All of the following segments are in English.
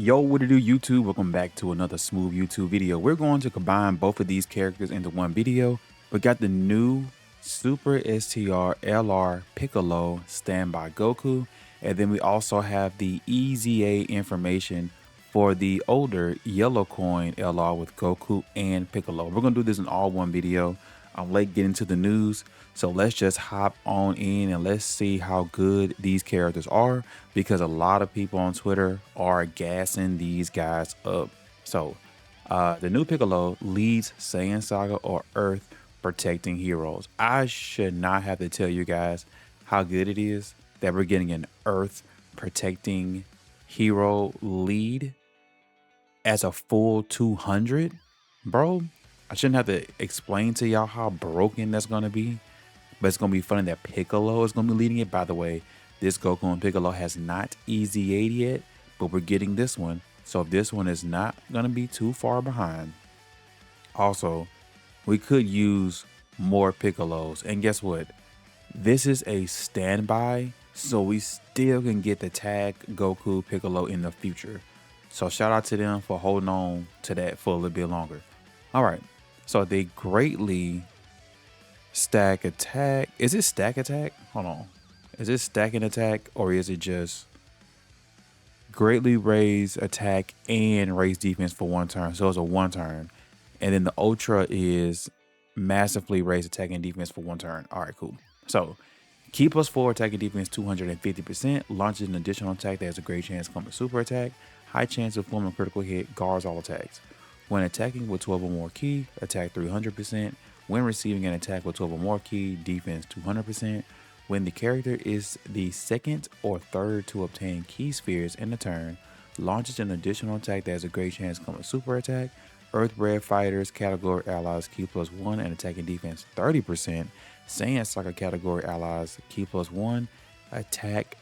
Yo, what it do, YouTube? Welcome back to another smooth YouTube video. We're going to combine both of these characters into one video. We got the new Super STR LR Piccolo Standby Goku, and then we also have the EZA information for the older yellow coin LR with Goku and Piccolo. We're going to do this in all one video. I'm late getting to the news, so let's just hop on in and let's see how good these characters are, because a lot of people on Twitter are gassing these guys up. So the new Piccolo leads Saiyan Saga or Earth protecting heroes. I should not have to tell you guys how good it is that we're getting an Earth protecting hero lead as a full 200, bro. I shouldn't have to explain to y'all how broken that's going to be, but it's going to be funny that Piccolo is going to be leading it. By the way, this Goku and Piccolo has not EZA'd yet, but we're getting this one. So this one is not going to be too far behind. Also, we could use more Piccolos. And guess what? This is a standby, so we still can get the tag Goku Piccolo in the future. So shout out to them for holding on to that for a little bit longer. All right. So they greatly stack attack. Is it stack attack? Hold on. Is it stacking attack, or is it just greatly raise attack and raise defense for one turn? So it's a one turn. And then the ultra is massively raise attack and defense for one turn. All right, cool. So key +4 attack and defense 250%. Launches an additional attack that has a great chance to come to super attack. High chance of forming a critical hit. Guards all attacks. When attacking with 12 or more key, attack 300%. When receiving an attack with 12 or more key, defense 200%. When the character is the second or third to obtain key spheres in the turn, launches an additional attack that has a great chance to come with super attack. Earthbred fighters category allies key +1 and attack and defense 30%. Saiyan Saga category allies key +1, attack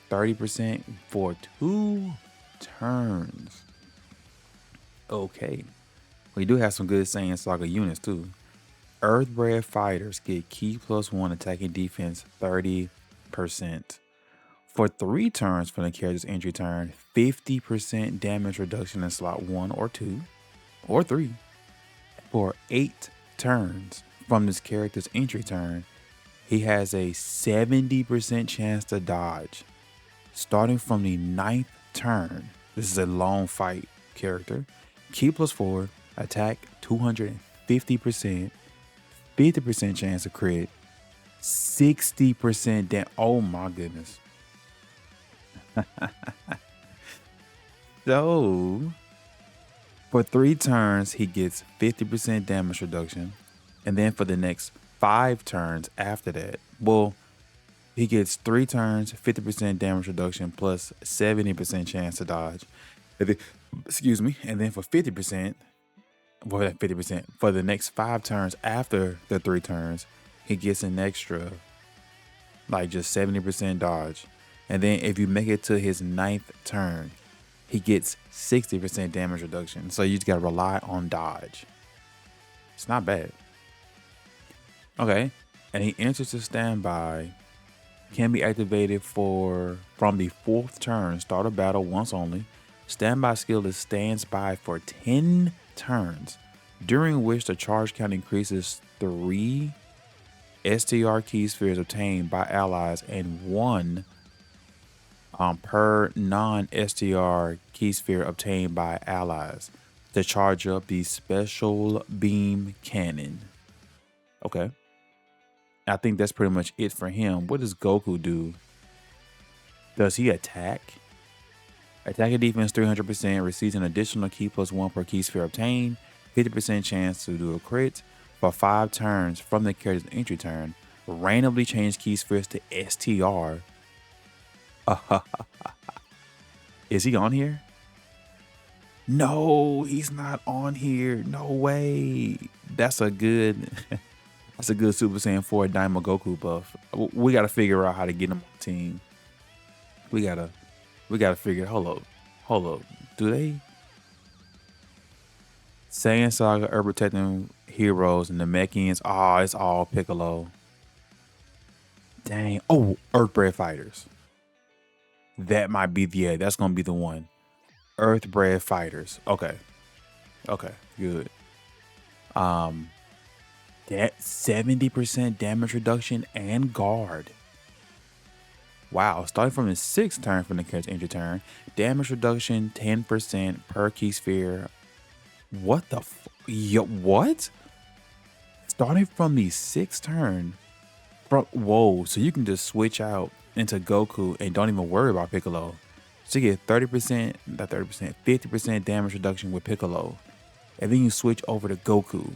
30% for 2 turns. Okay, we do have some good Saiyan Saga units too. Earthbred fighters get key +1 attacking defense 30%. For 3 turns from the character's entry turn, 50% damage reduction in slot 1 or 2 or 3. For 8 turns from this character's entry turn, he has a 70% chance to dodge. Starting from the 9th turn, this is a long fight character. Key +4, attack 250%, 50% chance to crit, 60% damage. Oh my goodness. So for 3 turns, he gets 50% damage reduction. And then for the next 5 turns after that, well, he gets 3 turns, 50% damage reduction plus 70% chance to dodge. Excuse me. And then for 50%, for the next 5 turns after the 3 turns, he gets an extra, like just 70% dodge. And then if you make it to his 9th turn, he gets 60% damage reduction. So you just gotta rely on dodge. It's not bad. Okay. And he enters the standby. Can be activated from the 4th turn. Start a battle once only. Standby skill is stands by for 10 turns, during which the charge count increases 3 STR key spheres obtained by allies and 1 per non-STR key sphere obtained by allies to charge up the special beam cannon. Okay. I think that's pretty much it for him. What does Goku do? Does he attack? Attack and defense 300%, receives an additional key +1 per key sphere obtained, 50% chance to do a crit. For 5 turns from the character's entry turn, randomly change key spheres to STR. Is he on here? No, he's not on here. No way. That's a good that's a good Super Saiyan 4 Daima Goku buff. We gotta figure out how to get him on the team. We gotta figure. Hold up. Do they? Saiyan Saga are protecting heroes and the Namekians. Oh, it's all Piccolo. Dang. Oh, Earthbred fighters. That might be that's gonna be the one. Earthbred fighters. Okay. Okay. Good. Um, that 70% damage reduction and guard. Wow. Starting from the sixth turn from the character entry turn, damage reduction 10% per key sphere. What the what? Starting from the sixth turn. Whoa, so you can just switch out into Goku and don't even worry about Piccolo. So you get 30%, not 30%, 50% damage reduction with Piccolo. And then you switch over to Goku.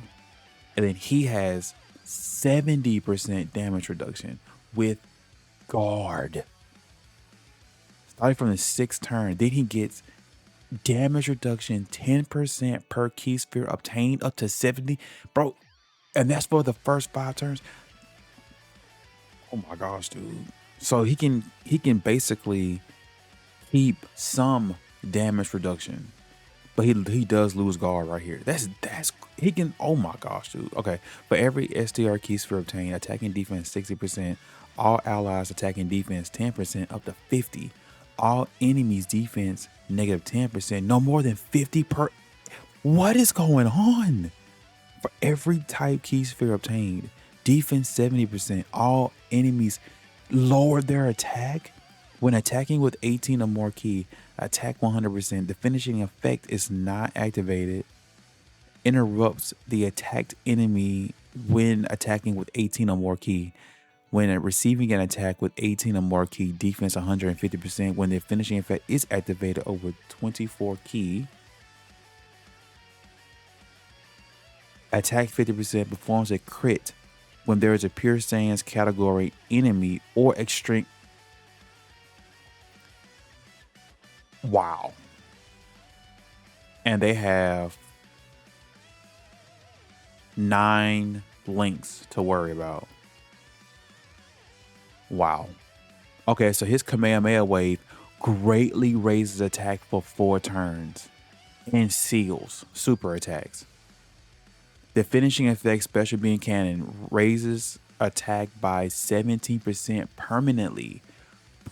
And then he has 70% damage reduction with guard. Starting from the sixth turn, then he gets damage reduction 10% per key sphere obtained up to 70. Bro, and that's for the first 5 turns. Oh my gosh, dude. So he can basically keep some damage reduction, but he does lose guard right here. That's he can. Oh my gosh, dude. Okay, for every STR key sphere obtained, attacking defense 60%, all allies attacking defense 10% up to 50, all enemies defense negative 10%, no more than 50 per. What is going on? For every type key sphere obtained, defense 70%, all enemies lower their attack. When attacking with 18 or more key, attack 100%. The finishing effect is not activated. Interrupts the attacked enemy when attacking with 18 or more key. When receiving an attack with 18 or more key, defense 150%. When the finishing effect is activated over 24 key, attack 50%, performs a crit when there is a pure Saiyans category enemy or extreme. Wow. And they have 9 links to worry about. Wow. Okay, so his Kamehameha wave greatly raises attack for 4 turns and seals super attacks. The finishing effect special beam cannon raises attack by 17% permanently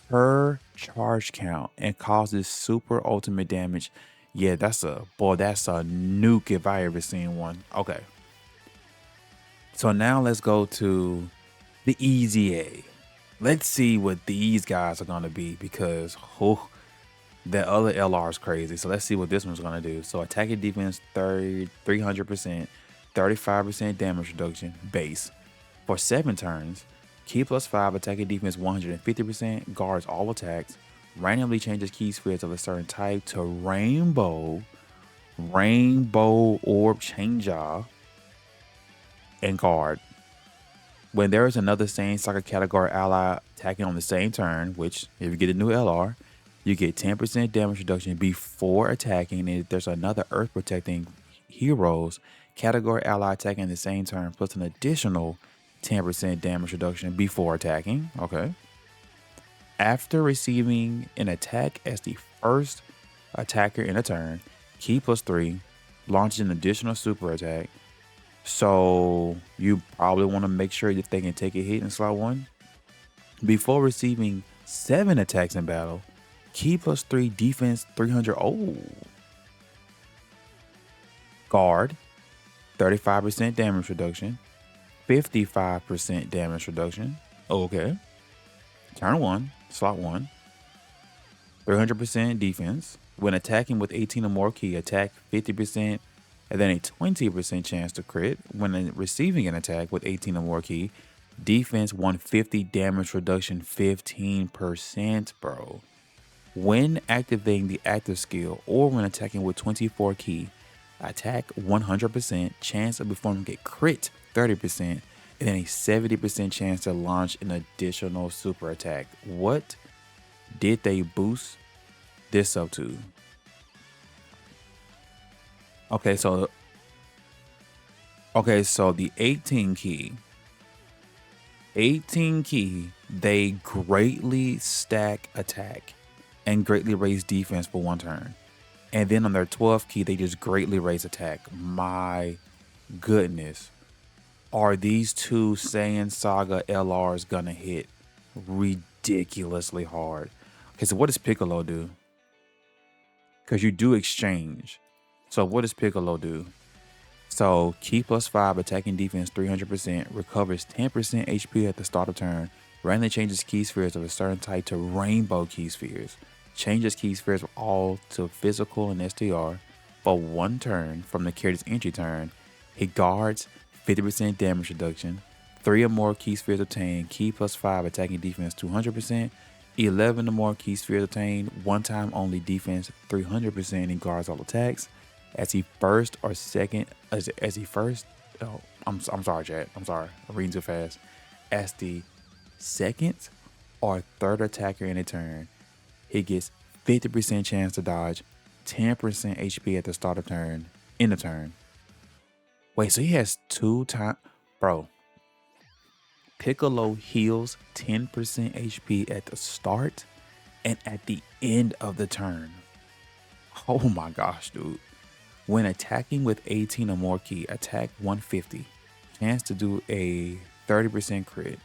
per charge count and causes super ultimate damage. Yeah, that's a nuke if I ever seen one. Okay. So now let's go to the easy A. Let's see what these guys are gonna be because the other LR is crazy. So let's see what this one's gonna do. So attacking defense 300%, 35% damage reduction base for 7 turns. Key plus 5, attacking defense 150%, guards all attacks, randomly changes key spheres of a certain type to rainbow orb changer, and guard. When there is another Saiyan Saga category ally attacking on the same turn, which if you get a new LR, you get 10% damage reduction before attacking. And if there's another Earth protecting heroes category ally attacking the same turn, plus an additional 10% damage reduction before attacking. Okay. After receiving an attack as the first attacker in a turn, key plus 3 launches an additional super attack. So you probably want to make sure that they can take a hit in slot 1. Before receiving 7 attacks in battle, key plus 3 defense 300. Oh. Guard, 35% damage reduction, 55% damage reduction. Okay. Turn 1, slot 1, 300% defense. When attacking with 18 or more key, attack 50%, and then a 20% chance to crit. When receiving an attack with 18 or more key, defense 150, damage reduction 15%, bro. When activating the active skill or when attacking with 24 key, attack 100%, chance of performing a crit 30%, and then a 70% chance to launch an additional super attack. What did they boost this up to? Okay, so the 18 key, they greatly stack attack and greatly raise defense for 1 turn. And then on their 12th key, they just greatly raise attack. My goodness. Are these 2 Saiyan Saga LRs gonna hit ridiculously hard? Okay, so what does Piccolo do? because you do exchange. So what does Piccolo do? So key +5 attacking defense 300%, recovers 10% HP at the start of turn, randomly changes key spheres of a certain type to rainbow key spheres, changes key spheres of all to physical and STR for 1 turn from the character's entry turn. He guards 50% damage reduction, 3 or more key spheres obtained, key +5 attacking defense 200%, 11 or more key spheres obtained, 1 time only defense 300% and guards all attacks. As he first or second, as he first, oh, I'm sorry, Chad. I'm sorry. I'm reading too fast. As the second or third attacker in a turn, he gets 50% chance to dodge, 10% HP at the start of turn, in the turn. Wait, so he has 2 times, bro. Piccolo heals 10% HP at the start and at the end of the turn. Oh my gosh, dude. When attacking with 18 or more key, attack 150. Chance to do a 30% crit.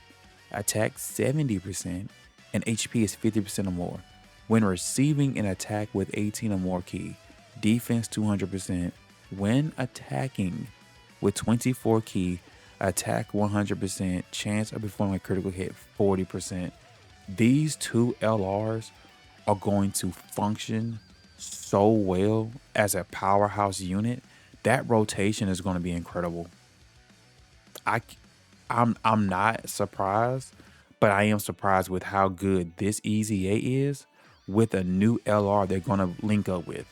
Attack 70% and HP is 50% or more. When receiving an attack with 18 or more key, defense 200%. When attacking with 24 key, attack 100%. Chance of performing a critical hit 40%. These 2 LRs are going to function so well as a powerhouse unit. That rotation is going to be incredible. I'm not surprised, but I am surprised with how good this EZA is with a new LR they're going to link up with.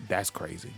That's crazy.